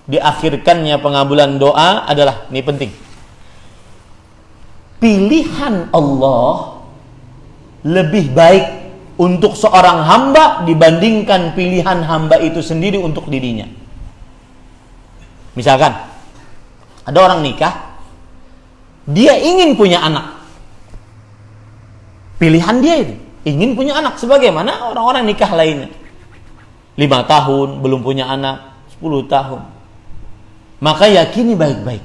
diakhirkannya pengabulan doa adalah, ini penting, pilihan Allah lebih baik untuk seorang hamba dibandingkan pilihan hamba itu sendiri untuk dirinya. Misalkan ada orang nikah, dia ingin punya anak, pilihan dia itu ingin punya anak, sebagaimana orang-orang nikah lainnya. 5 tahun belum punya anak, 10 tahun. Maka yakini baik-baik,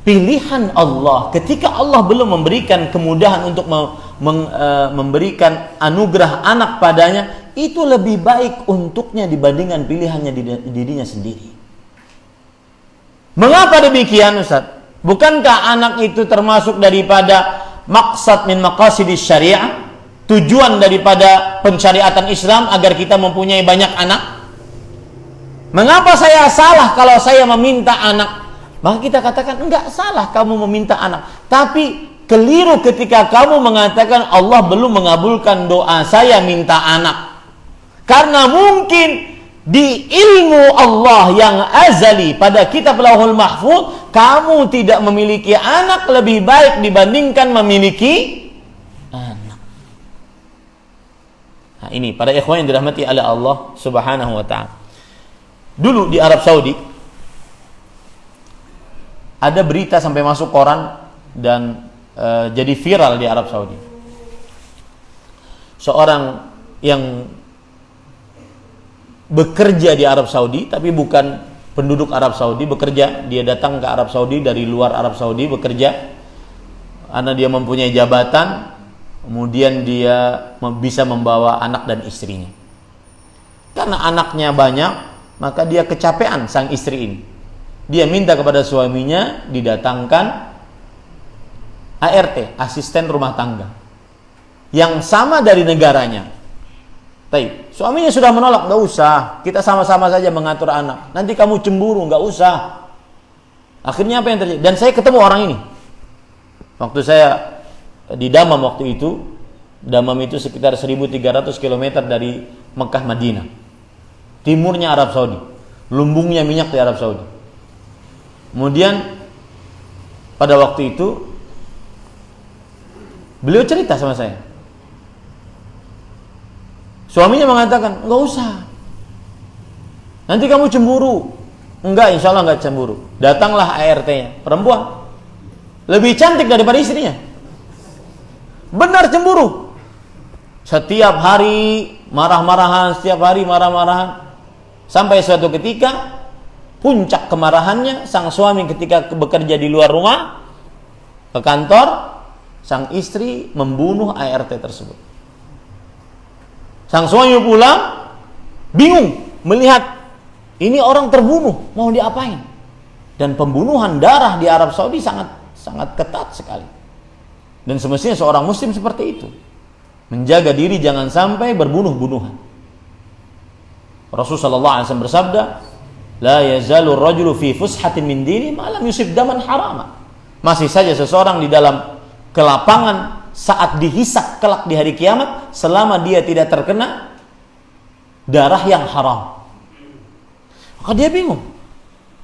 pilihan Allah ketika Allah belum memberikan kemudahan untuk memberikan anugerah anak padanya, itu lebih baik untuknya dibandingkan pilihannya dirinya sendiri. Mengapa demikian Ustaz? Bukankah anak itu termasuk daripada maksad min maqasidis syariah, tujuan daripada pensyariatan Islam agar kita mempunyai banyak anak? Mengapa saya salah kalau saya meminta anak? Maka kita katakan enggak salah kamu meminta anak, tapi keliru ketika kamu mengatakan Allah belum mengabulkan doa saya minta anak. Karena mungkin di ilmu Allah yang azali pada kitab Lauhul Mahfuz, kamu tidak memiliki anak lebih baik dibandingkan memiliki anak. Nah, ini para ikhwan yang dirahmati oleh Allah Subhanahu wa ta'ala. Dulu di Arab Saudi ada berita sampai masuk koran dan jadi viral di Arab Saudi. Seorang yang bekerja di Arab Saudi, tapi bukan penduduk Arab Saudi, bekerja, dia datang ke Arab Saudi dari luar Arab Saudi bekerja, karena dia mempunyai jabatan, kemudian dia bisa membawa anak dan istrinya. Karena anaknya banyak, maka dia kecapean sang istri ini. Dia minta kepada suaminya didatangkan ART, asisten rumah tangga, yang sama dari negaranya. Tapi suaminya sudah menolak, nggak usah, kita sama-sama saja mengatur anak. Nanti kamu cemburu, nggak usah. Akhirnya apa yang terjadi? Dan saya ketemu orang ini. Waktu saya di Damam waktu itu, Damam itu sekitar 1.300 km dari Mekah Madinah. Timurnya Arab Saudi, lumbungnya minyak di Arab Saudi. Kemudian pada waktu itu beliau cerita sama saya. Suaminya mengatakan, enggak usah, nanti kamu cemburu. Enggak, insya Allah enggak cemburu. Datanglah ART-nya, perempuan, lebih cantik daripada istrinya. Benar cemburu. Setiap hari marah-marahan, sampai suatu ketika puncak kemarahannya sang suami ketika bekerja di luar rumah ke kantor, sang istri membunuh ART tersebut. Sang suami pulang bingung melihat ini orang terbunuh, mau diapain? Dan pembunuhan darah di Arab Saudi sangat ketat sekali. Dan semestinya seorang muslim seperti itu, menjaga diri jangan sampai berbunuh-bunuhan. Rasulullah SAW bersabda, la yazalu rajulu fi fushatin min dini ma lam yusib daman harama. Masih saja seseorang di dalam kelapangan saat dihisab kelak di hari kiamat selama dia tidak terkena darah yang haram. Maka dia bingung.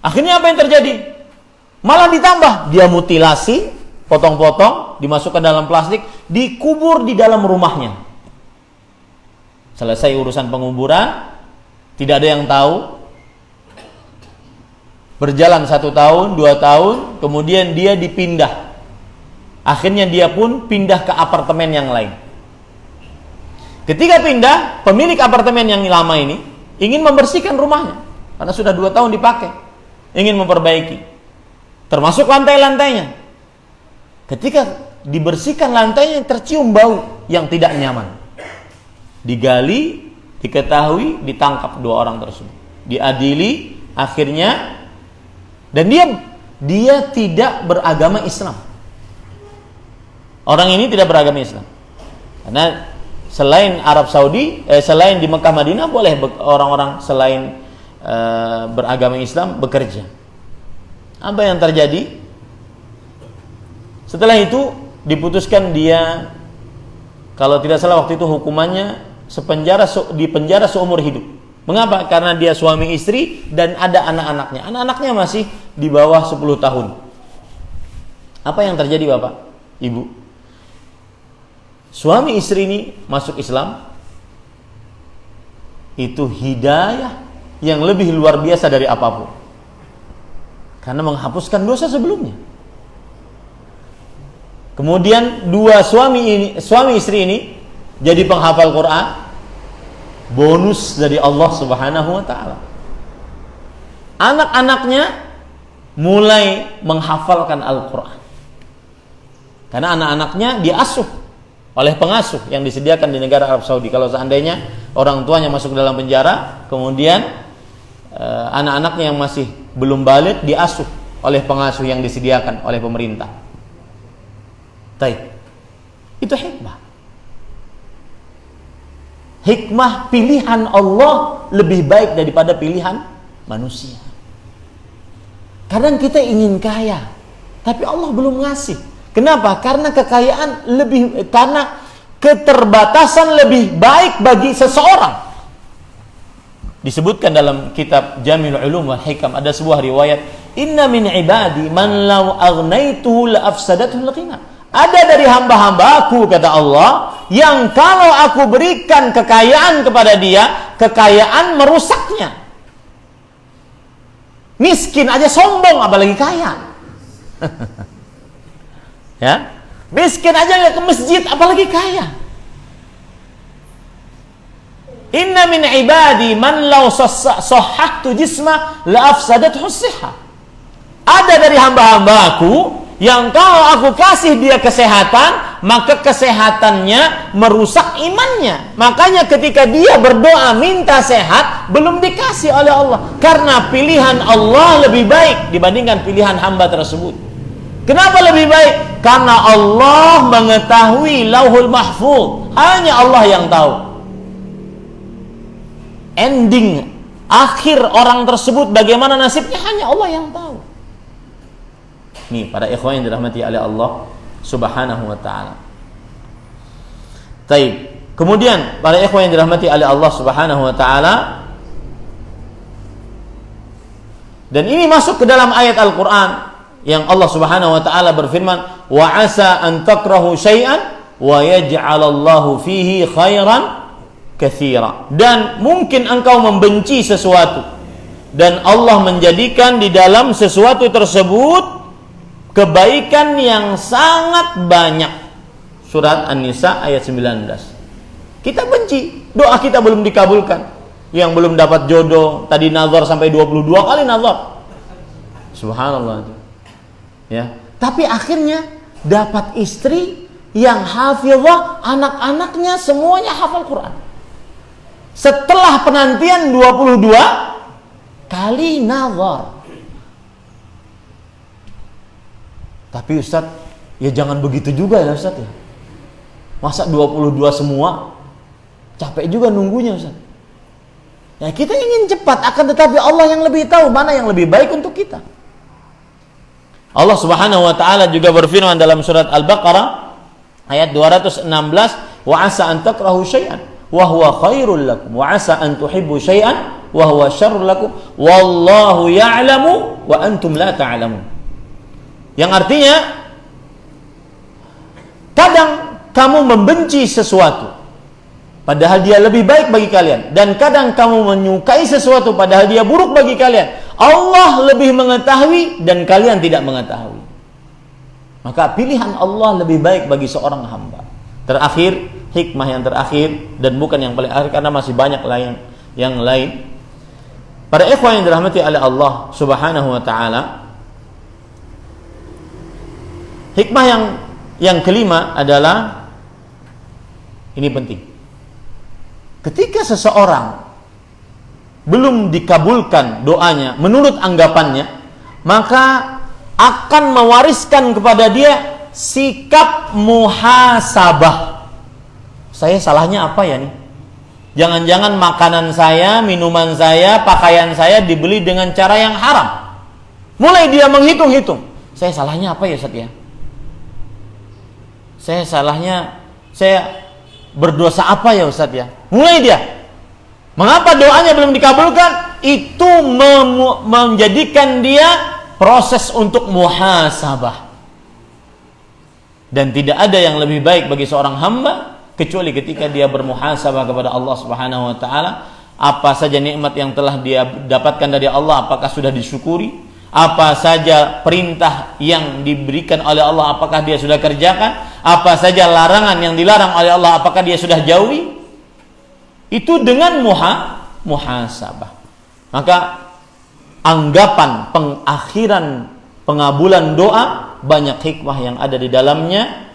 Akhirnya apa yang terjadi? Malah ditambah, dia mutilasi, potong-potong, dimasukkan dalam plastik, dikubur di dalam rumahnya. Selesai urusan penguburan, tidak ada yang tahu. Berjalan 1 tahun, 2 tahun, kemudian dia dipindah. Akhirnya dia pun pindah ke apartemen yang lain. Ketika pindah, pemilik apartemen yang lama ini ingin membersihkan rumahnya karena sudah 2 tahun dipakai, ingin memperbaiki, termasuk lantai-lantainya. Ketika dibersihkan lantainya, tercium bau yang tidak nyaman. Digali, diketahui, ditangkap 2 orang tersebut, diadili, akhirnya, dan dia tidak beragama Islam. Orang ini tidak beragama Islam. Karena selain Arab Saudi, selain di Mekah Madinah boleh orang-orang selain beragama Islam bekerja. Apa yang terjadi? Setelah itu diputuskan dia, kalau tidak salah waktu itu hukumannya dipenjara seumur hidup. Mengapa? Karena dia suami istri dan ada anak-anaknya. Anak-anaknya masih di bawah 10 tahun. Apa yang terjadi Bapak, Ibu? Suami istri ini masuk Islam, itu hidayah yang lebih luar biasa dari apapun, karena menghapuskan dosa sebelumnya. Kemudian 2 suami istri ini jadi penghafal Quran, bonus dari Allah Subhanahu wa taala. Anak-anaknya mulai menghafalkan Al-Quran, karena anak-anaknya diasuh oleh pengasuh yang disediakan di negara Arab Saudi. Kalau seandainya orang tuanya masuk dalam penjara, kemudian anak-anaknya yang masih belum balik diasuh oleh pengasuh yang disediakan oleh pemerintah. Baik, itu hikmah. Hikmah pilihan Allah lebih baik daripada pilihan manusia. Kadang kita ingin kaya, tapi Allah belum ngasih. Kenapa? Karena karena keterbatasan lebih baik bagi seseorang. Disebutkan dalam kitab Jami'ul Ulum wal Hikam, ada sebuah riwayat, inna min ibadi man law agnaituhu la afsadatul ghina. Ada dari hamba-hambaku, kata Allah, yang kalau aku berikan kekayaan kepada dia, kekayaan merusaknya. Miskin aja sombong, apalagi kaya. Ya, miskin aja nggak ke masjid, apalagi kaya. Inna min ibadi man law sahhahtu jisma la afsadathu sihha. Ada dari hamba-hambaku yang kalau aku kasih dia kesehatan, maka kesehatannya merusak imannya. Makanya ketika dia berdoa minta sehat, belum dikasih oleh Allah. Karena pilihan Allah lebih baik dibandingkan pilihan hamba tersebut. Kenapa lebih baik? Karena Allah mengetahui lauhul mahfuz. Hanya Allah yang tahu ending, akhir orang tersebut bagaimana nasibnya, hanya Allah yang tahu. Nih, para ikhwan yang dirahmati oleh Allah Subhanahu wa taala. Baik. Kemudian para ikhwan yang dirahmati oleh Allah Subhanahu wa taala, dan ini masuk ke dalam ayat Al-Qur'an yang Allah Subhanahu wa taala berfirman, "Wa 'asa an takrahu syai'an wa yaj'alallahu fihi khairan katsira." Dan mungkin engkau membenci sesuatu dan Allah menjadikan di dalam sesuatu tersebut kebaikan yang sangat banyak. Surat An-Nisa ayat 19. Kita benci, doa kita belum dikabulkan. Yang belum dapat jodoh, tadi nazar sampai 22 kali nazar. Subhanallah. Ya. Tapi akhirnya dapat istri yang hafizah, anak-anaknya semuanya hafal Quran. Setelah penantian 22 kali nazar. Tapi Ustaz, ya jangan begitu juga ya Ustaz ya. Masa 22 semua? Capek juga nunggunya Ustaz. Ya kita ingin cepat, akan tetapi Allah yang lebih tahu mana yang lebih baik untuk kita. Allah Subhanahu wa taala juga berfirman dalam surat Al-Baqarah ayat 216, "Wa 'asa an takrahu syai'an wa huwa khairul lakum wa 'asa an tuhibbu syai'an wa huwa syarrul lakum wallahu ya'lamu wa antum la ta'lamun." Yang artinya, kadang kamu membenci sesuatu padahal dia lebih baik bagi kalian, dan kadang kamu menyukai sesuatu padahal dia buruk bagi kalian. Allah lebih mengetahui dan kalian tidak mengetahui. Maka pilihan Allah lebih baik bagi seorang hamba. Terakhir, hikmah yang terakhir, dan bukan yang paling akhir karena masih banyak yang lain. Para ikhwan yang dirahmati oleh Allah Subhanahu wa taala, hikmah yang kelima adalah, ini penting. Ketika seseorang belum dikabulkan doanya menurut anggapannya, maka akan mewariskan kepada dia sikap muhasabah. Saya salahnya apa ya nih? Jangan-jangan makanan saya, minuman saya, pakaian saya dibeli dengan cara yang haram. Mulai dia menghitung-hitung. Saya salahnya apa ya Ustaz ya? Saya berdosa apa ya Ustaz ya? Mulai dia. Mengapa doanya belum dikabulkan? Itu menjadikan dia proses untuk muhasabah. Dan tidak ada yang lebih baik bagi seorang hamba kecuali ketika dia bermuhasabah kepada Allah Subhanahu wa taala. Apa saja nikmat yang telah dia dapatkan dari Allah, apakah sudah disyukuri? Apa saja perintah yang diberikan oleh Allah, apakah dia sudah kerjakan? Apa saja larangan yang dilarang oleh Allah, apakah dia sudah jauhi? Itu dengan muhasabah. Maka anggapan pengakhiran pengabulan doa banyak hikmah yang ada di dalamnya.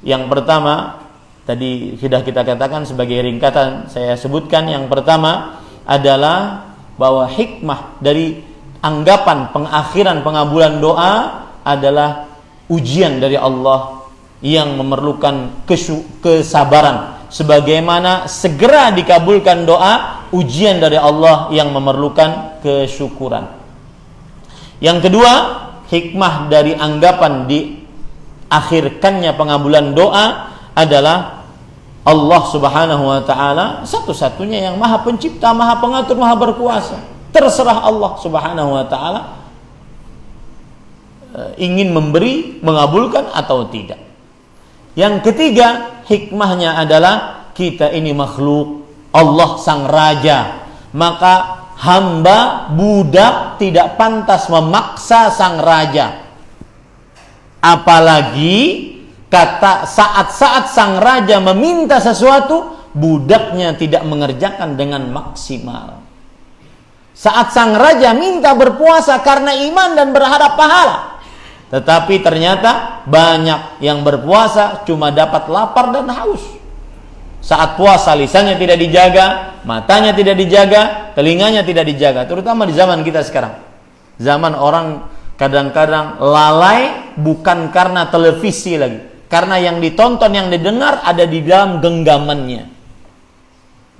Yang pertama, tadi sudah kita katakan sebagai ringkasan, saya sebutkan yang pertama adalah bahwa hikmah dari anggapan pengakhiran pengabulan doa adalah ujian dari Allah yang memerlukan kesabaran, sebagaimana segera dikabulkan doa, ujian dari Allah yang memerlukan kesyukuran. Yang kedua, hikmah dari anggapan diakhirkannya pengabulan doa adalah Allah Subhanahu wa taala satu-satunya yang Maha Pencipta, Maha Pengatur, Maha Berkuasa. Terserah Allah Subhanahu wa taala ingin memberi, mengabulkan atau tidak. Yang ketiga, hikmahnya adalah kita ini makhluk, Allah sang raja. Maka hamba, budak tidak pantas memaksa sang raja. Apalagi saat sang raja meminta sesuatu, budaknya tidak mengerjakan dengan maksimal. Saat sang raja minta berpuasa karena iman dan berharap pahala, tetapi ternyata banyak yang berpuasa cuma dapat lapar dan haus. Saat puasa lisannya tidak dijaga, matanya tidak dijaga, telinganya tidak dijaga, terutama di zaman kita sekarang. Zaman orang kadang-kadang lalai bukan karena televisi lagi, karena yang ditonton, yang didengar ada di dalam genggamannya.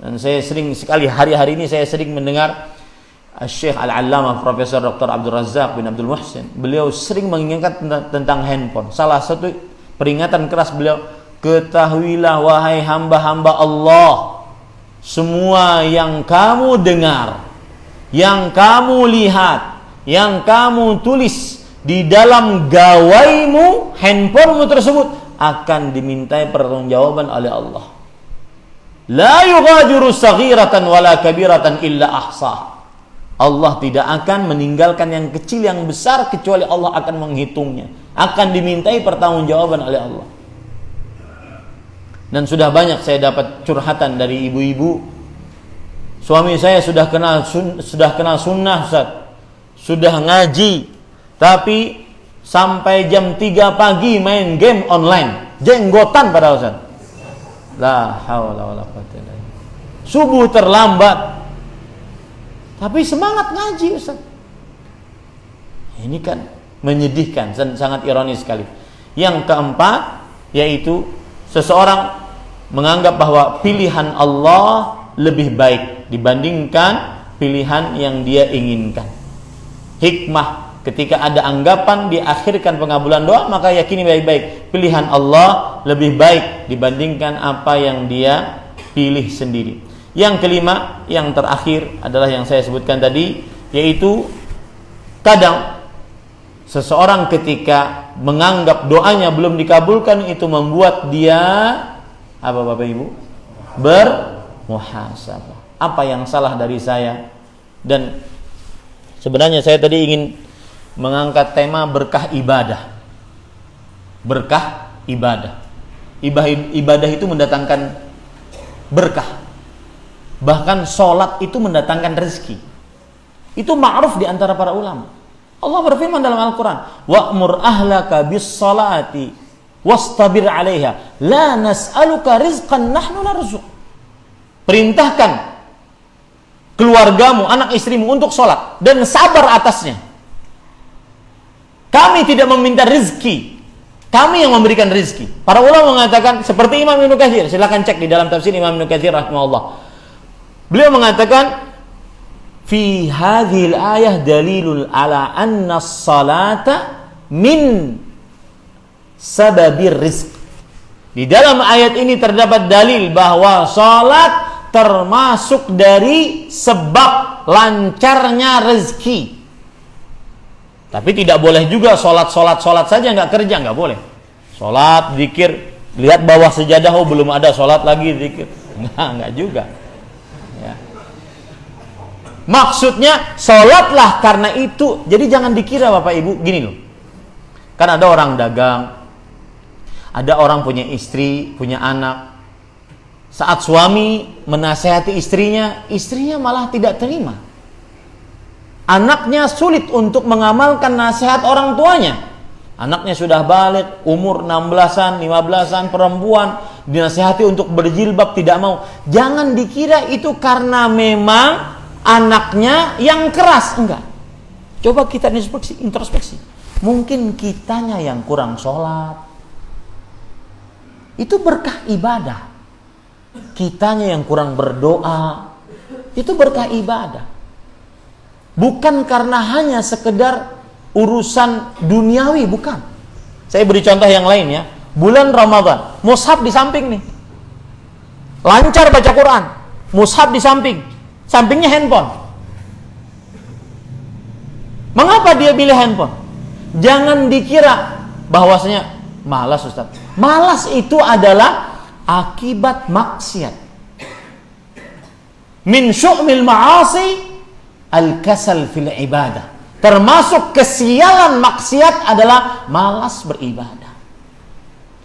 Dan saya sering sekali, hari-hari ini saya sering mendengar Syekh Al-Allamah Profesor Dr. Abdul Razak bin Abdul Muhsin. Beliau sering mengingatkan tentang handphone. Salah satu peringatan keras beliau, ketahuilah wahai hamba-hamba Allah, semua yang kamu dengar, yang kamu lihat, yang kamu tulis di dalam gawaimu, handphonemu tersebut akan dimintai pertanggungjawaban oleh Allah. La yughadiru saghiratan wala kabiratan illa ahsah. Allah tidak akan meninggalkan yang kecil yang besar kecuali Allah akan menghitungnya, akan dimintai pertanggungjawaban oleh Allah. Dan sudah banyak saya dapat curhatan dari ibu-ibu, suami saya sudah kenal sunnah Ustaz, sudah ngaji, tapi sampai jam 3 pagi main game online, jenggotan pada Ustaz. La haula wala quwwata illa billah. Subuh terlambat, tapi semangat ngaji Ustaz. Ini kan menyedihkan, sangat ironis sekali. Yang keempat, yaitu seseorang menganggap bahwa pilihan Allah lebih baik dibandingkan pilihan yang dia inginkan. Hikmah, ketika ada anggapan diakhirkan pengabulan doa, maka yakini baik-baik pilihan Allah lebih baik dibandingkan apa yang dia pilih sendiri. Yang kelima, yang terakhir adalah yang saya sebutkan tadi, yaitu kadang seseorang ketika menganggap doanya belum dikabulkan, itu membuat dia apa Bapak Ibu? Bermuhasabah. Apa yang salah dari saya? Dan sebenarnya saya tadi ingin mengangkat tema berkah ibadah. Berkah ibadah. Ibadah itu mendatangkan berkah. Bahkan sholat itu mendatangkan rezeki. Itu ma'ruf di antara para ulama. Allah berfirman dalam Al-Quran, wa'mur ahlaka bis salati wastabir 'alaiha la nas'aluka rizqan nahnu narzuq. Perintahkan keluargamu, anak istrimu untuk sholat dan sabar atasnya. Kami tidak meminta rezeki, kami yang memberikan rezeki. Para ulama mengatakan seperti Imam Ibnu Katsir, silakan cek di dalam tafsir Imam Ibnu Katsir rahimahullah. Beliau mengatakan fi hadhil ayah dalilun ala anna as-salata min sababir rizq. Di dalam ayat ini terdapat dalil bahwa salat termasuk dari sebab lancarnya rezeki. Tapi tidak boleh juga salat saja nggak kerja, nggak boleh. Salat, zikir, lihat bawah sejadah, oh belum ada salat lagi, zikir. Enggak juga. Ya. Maksudnya salatlah karena itu. Jadi jangan dikira Bapak Ibu gini loh. Kan ada orang dagang, ada orang punya istri, punya anak. Saat suami menasihati istrinya malah tidak terima. Anaknya sulit untuk mengamalkan nasihat orang tuanya. Anaknya sudah balik, umur 16-an, 15-an, perempuan, dinasihati untuk berjilbab, tidak mau. Jangan dikira itu karena memang anaknya yang keras, enggak. Coba kita introspeksi. Mungkin kitanya yang kurang sholat. Itu berkah ibadah. Kitanya yang kurang berdoa. Itu berkah ibadah. Bukan karena hanya sekedar urusan duniawi, bukan. Saya beri contoh yang lain ya. Bulan Ramadan, mushaf di samping nih. Lancar baca Quran, mushaf di samping. Sampingnya handphone. Mengapa dia pilih handphone? Jangan dikira bahwasanya malas Ustaz. Malas itu adalah akibat maksiat. Min syu'mil ma'asi al-kasal fil ibadah. Termasuk kesialan maksiat adalah malas beribadah.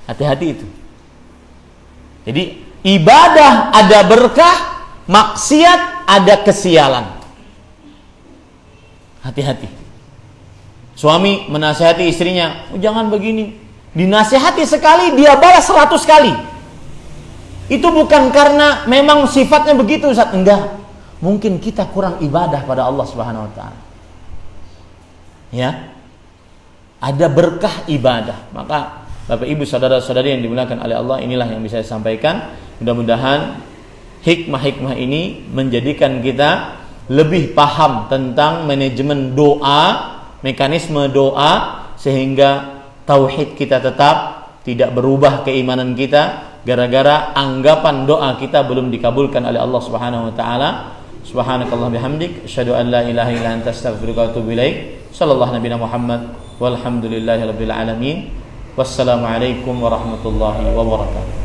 Hati-hati itu. Jadi Ibadah ada berkah, maksiat ada kesialan. Hati-hati. Suami menasihati istrinya, oh, jangan begini. Dinasihati sekali, dia balas 100 kali. Itu bukan karena memang sifatnya begitu, Ustaz. Enggak. Mungkin kita kurang ibadah pada Allah Subhanahu wa taala. Ya. Ada berkah ibadah. Maka Bapak Ibu saudara-saudari yang dimuliakan oleh Allah, inilah yang bisa saya sampaikan. Mudah-mudahan hikmah-hikmah ini menjadikan kita lebih paham tentang manajemen doa, mekanisme doa, sehingga tauhid kita tetap tidak berubah, keimanan kita gara-gara anggapan doa kita belum dikabulkan oleh Allah Subhanahu wa taala. Subhanakallah bihamdik, asyhadu an la ilaha illa anta, astaghfiruka wa atubu ilaik. Sallallahu nabiyana Muhammad walhamdulillahirabbil alamin. Wassalamualaikum warahmatullahi wabarakatuh.